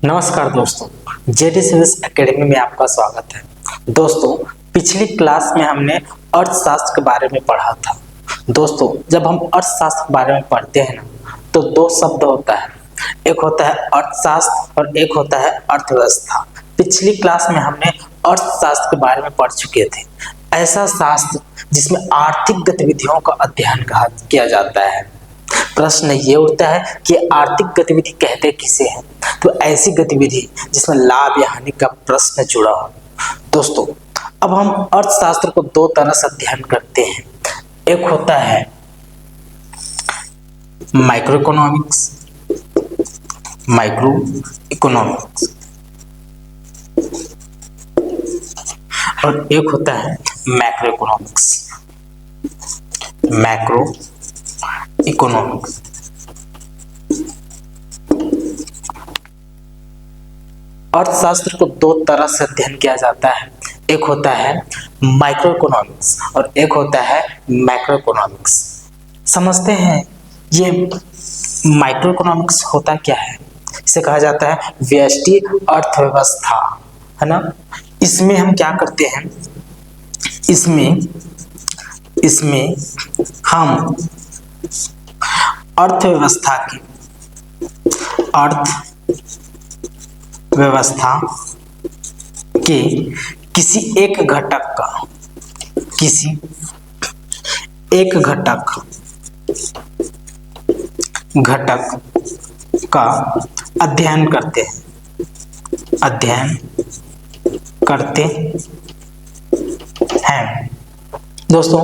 नमस्कार दोस्तों, JD civils academy में आपका स्वागत है। दोस्तों, पिछली क्लास में हमने अर्थशास्त्र के बारे में पढ़ा था। दोस्तों, जब हम अर्थशास्त्र के बारे में पढ़ते हैं ना, तो दो शब्द होता है, एक होता है अर्थशास्त्र और एक होता है अर्थव्यवस्था। पिछली क्लास में हमने अर्थशास्त्र के बारे में पढ़ चुके थे। ऐसा शास्त्र जिसमें आर्थिक गतिविधियों का अध्ययन किया जाता है। प्रश्न ये उठता है कि आर्थिक गतिविधि कहते किसे हैं? तो ऐसी गतिविधि जिसमें लाभ या हानि का प्रश्न जुड़ा हो। दोस्तों, अब हम अर्थशास्त्र को दो तरह से अध्ययन करते हैं। एक होता है माइक्रो इकोनॉमिक्स और एक होता है मैक्रो इकोनॉमिक्स। अर्थशास्त्र को दो तरह से अध्ययन किया जाता है। एक होता है माइक्रो इकोनॉमिक्स और एक होता है मैक्रो इकोनॉमिक्स। समझते हैं ये माइक्रो इकोनॉमिक्स होता क्या है। इसे कहा जाता है व्यष्टि अर्थव्यवस्था, है ना। इसमें हम क्या करते हैं, इसमें हम अर्थव्यवस्था के किसी एक घटक का अध्ययन करते हैं। दोस्तों,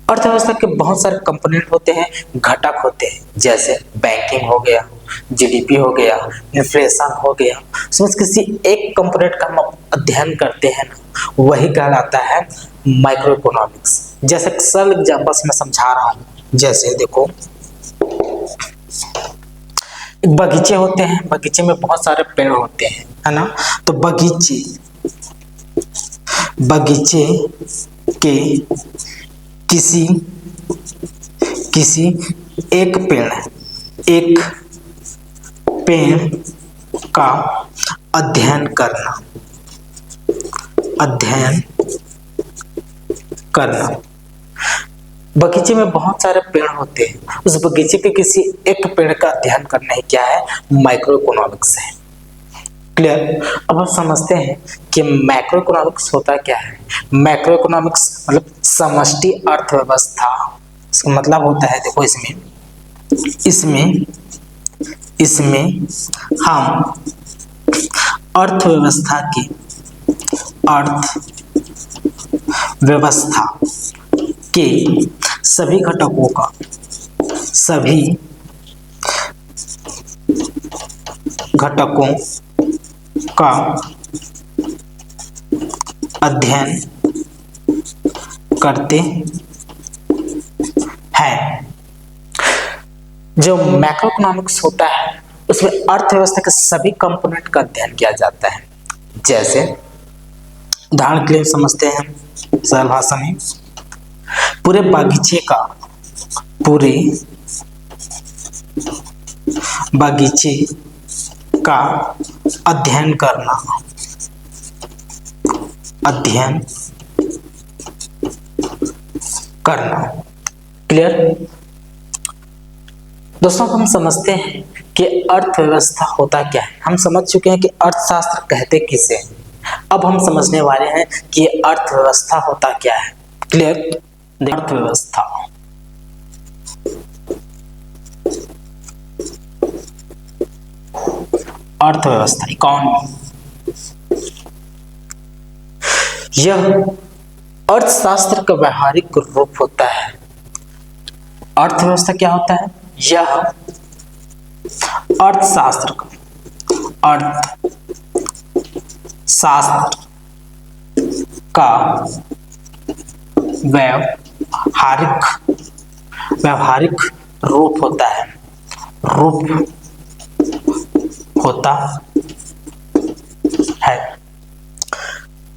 अर्थव्यवस्था के बहुत सारे कंपोनेंट होते हैं, घटक होते हैं, जैसे बैंकिंग हो गया, जीडीपी हो गया, इन्फ्लेशन हो गया। समझ किसी एक कंपोनेंट का हम अध्ययन करते हैं ना, वही कहलाता है माइक्रो इकोनॉमिक्स। जैसे सरल एग्जांपल से मैं समझा रहा हूँ। जैसे देखो, बगीचे होते हैं, बगीचे में बहुत सारे पेड़ होते हैं, है ना। तो बगीचे के किसी एक पेड़ का अध्ययन करना। बगीचे में बहुत सारे पेड़ होते हैं, उस बगीचे के किसी एक पेड़ का अध्ययन करना ही क्या है, माइक्रो इकोनॉमिक्स है। क्लियर। अब हम समझते हैं कि मैक्रो इकोनॉमिक्स होता क्या है। मैक्रो इकोनॉमिक्स मतलब समष्टि अर्थव्यवस्था। इसका मतलब होता है, देखो, इसमें हम अर्थव्यवस्था के सभी घटकों का अध्ययन करते हैं। जो मैक्रो इकोनॉमिक्स होता है उसमें अर्थव्यवस्था के सभी कंपोनेंट का अध्ययन किया जाता है। जैसे उदाहरण के लिए समझते हैं सरल भाषा में, पूरे बगीचे का अध्ययन करना। क्लियर। दोस्तों, हम समझते हैं कि अर्थव्यवस्था होता क्या है। हम समझ चुके हैं कि अर्थशास्त्र कहते किसे हैं। अब हम समझने वाले हैं कि अर्थव्यवस्था होता क्या है। क्लियर। अर्थव्यवस्था इकोनॉमी, यह अर्थशास्त्र का व्यवहारिक रूप होता है। अर्थव्यवस्था क्या होता है? यह अर्थशास्त्र का व्यवहारिक रूप होता है।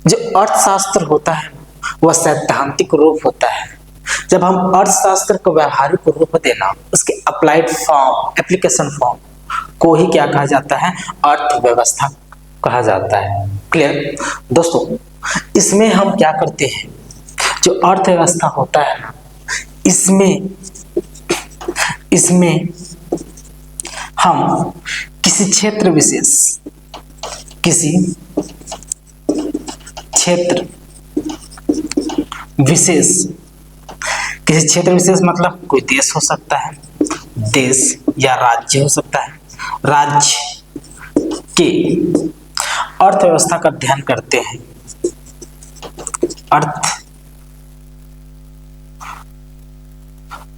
जो अर्थशास्त्र होता है वह सैद्धांतिक रूप होता है। जब हम अर्थशास्त्र को व्यवहारिक रूप देना, उसके अप्लाइड फॉर्म, एप्लीकेशन फॉर्म, को ही क्या कहा जाता है, अर्थव्यवस्था कहा जाता है। क्लियर दोस्तों, इसमें हम क्या करते हैं, जो अर्थव्यवस्था होता है ना, इसमें हम किसी क्षेत्र विशेष मतलब कोई देश हो सकता है, देश या राज्य हो सकता है, राज्य के अर्थव्यवस्था का अध्ययन करते हैं,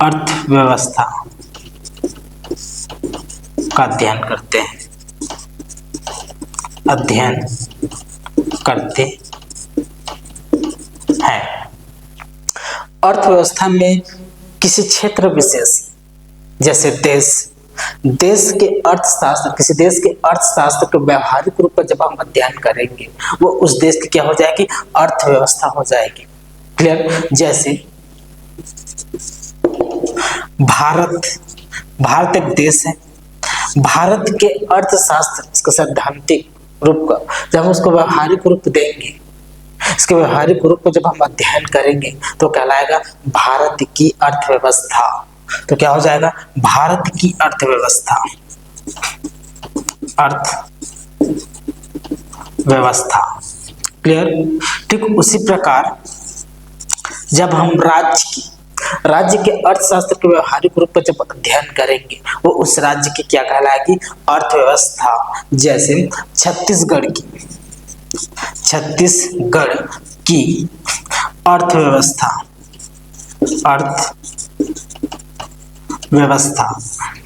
अर्थव्यवस्था का अध्ययन करते हैं। अर्थव्यवस्था में किसी क्षेत्र विशेष, जैसे देश के अर्थशास्त्र, किसी देश के अर्थशास्त्र को व्यवहारिक रूप में जब हम अध्ययन करेंगे, वो उस देश की क्या हो जाएगी, अर्थव्यवस्था हो जाएगी। क्लियर, जैसे भारत एक देश है, भारत के अर्थशास्त्र, इसका सैद्धांतिक रूप का जब हम उसको व्यवहारिक रूप देंगे, इसके व्यवहारिक रूप को जब हम अध्ययन करेंगे तो कहलाएगा भारत की अर्थव्यवस्था। तो क्या हो जाएगा, भारत की अर्थव्यवस्था, क्लियर। ठीक उसी प्रकार जब हम राज्य के अर्थशास्त्र के व्यवहारिक रूप में जब अध्ययन करेंगे, वो उस राज्य की क्या कहलाएगी, अर्थव्यवस्था। जैसे छत्तीसगढ़ की अर्थव्यवस्था,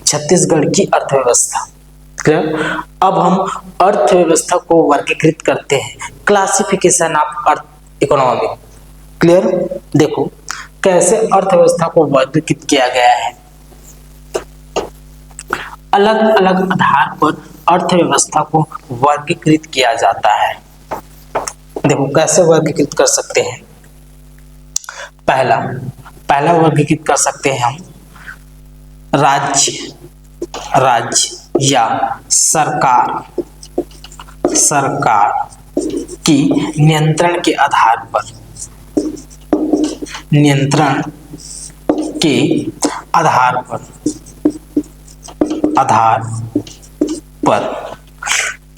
छत्तीसगढ़ की अर्थव्यवस्था। क्लियर। अब हम अर्थव्यवस्था को वर्गीकृत करते हैं, classification of earth economy. Clear. देखो कैसे अर्थव्यवस्था को वर्गीकृत किया गया है, अलग अलग आधार पर अर्थव्यवस्था को वर्गीकृत किया जाता है। देखो कैसे वर्गीकृत कर सकते हैं। पहला वर्गीकृत कर सकते हैं हम राज्य या सरकार की नियंत्रण के आधार पर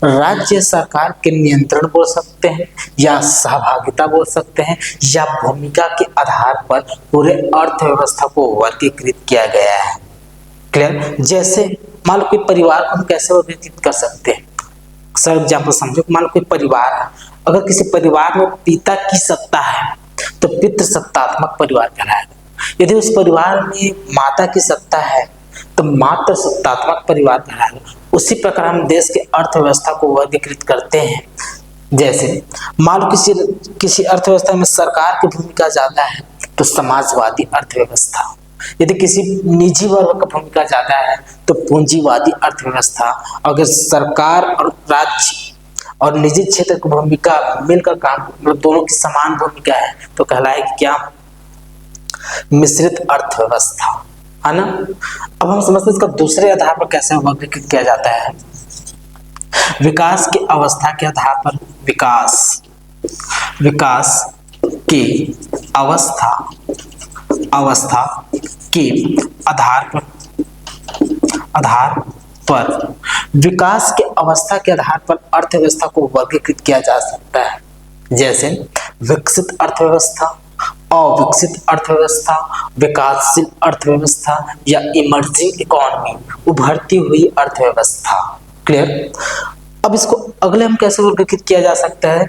राज्य सरकार के नियंत्रण बोल सकते हैं, या सहभागिता बोल सकते हैं, या भूमिका के आधार पर पूरे अर्थव्यवस्था को वर्गीकृत किया गया है। क्लियर। जैसे मान लो कोई परिवार को हम कैसे वर्गीकृत कर सकते हैं। सर एग्जाम्पल समझो, मान लो कोई परिवार है, अगर किसी परिवार में पिता की सत्ता है तो पितृ सत्तात्मक परिवार कहलाएगा। यदि उस परिवार में माता की सत्ता है तो मातृ सत्तात्मक परिवार कहलाएगा। उसी प्रकार हम देश के अर्थव्यवस्था को वर्गीकृत करते हैं। जैसे मान लो किसी अर्थव्यवस्था में सरकार की भूमिका ज्यादा है तो समाजवादी अर्थव्यवस्था, यदि किसी निजी वर्ग का भूमिका ज्यादा है तो पूंजीवादी अर्थव्यवस्था। अगर सरकार और राज्य और निजी क्षेत्र की भूमिका मिलकर काम, मतलब दोनों की समान भूमिका है तो कहलाएगी क्या, मिश्रित अर्थव्यवस्था, है ना। अब हम समझते हैं इसका दूसरे आधार पर कैसे वर्गीकृत किया जाता है। विकास की अवस्था के आधार पर, विकास की अवस्था के आधार पर विकास के अवस्था के आधार पर अर्थव्यवस्था को वर्गीकृत किया जा सकता है। जैसे विकसित अर्थव्यवस्था, अविकसित अर्थव्यवस्था, विकासशील अर्थव्यवस्था, या इमर्जिंग इकोनॉमी, उभरती हुई अर्थव्यवस्था। क्लियर। अब इसको अगले हम कैसे वर्गीकृत किया जा सकता है,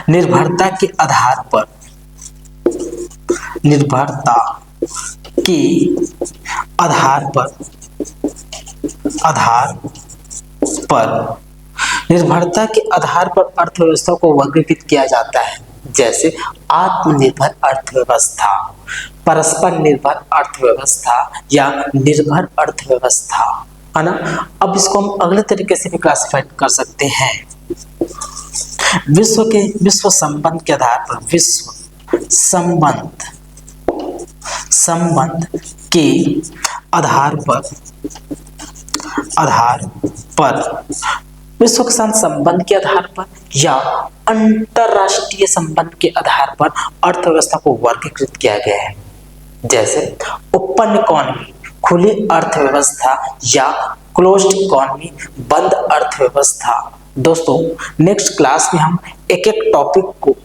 निर्भरता के आधार पर, निर्भरता के आधार पर अर्थव्यवस्था को वर्गीकृत किया जाता है। जैसे आत्मनिर्भर अर्थव्यवस्था, परस्पर निर्भर अर्थव्यवस्था, या निर्भर अर्थव्यवस्था, है ना। अब इसको हम अगले तरीके से भी क्लासिफाई कर सकते हैं। विश्व संबंध के आधार पर, विश्व संबंध के आधार पर आधार पर, विश्व के साथ संबंध के आधार पर या अंतरराष्ट्रीय संबंध के आधार पर अर्थव्यवस्था को वर्गीकृत किया गया है। जैसे ओपन इकोनॉमी खुली अर्थव्यवस्था या क्लोज्ड इकोनॉमी बंद अर्थव्यवस्था। दोस्तों नेक्स्ट क्लास में हम एक एक टॉपिक को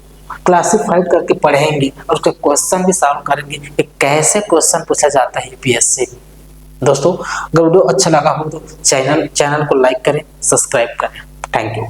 क्लासिफाइड करके पढ़ेंगे और उसका क्वेश्चन भी सॉल्व करेंगे कि कैसे क्वेश्चन पूछा जाता है यूपीएससी। दोस्तों अगर वीडियो अच्छा लगा हो तो चैनल को लाइक करें, सब्सक्राइब करें। Thank you.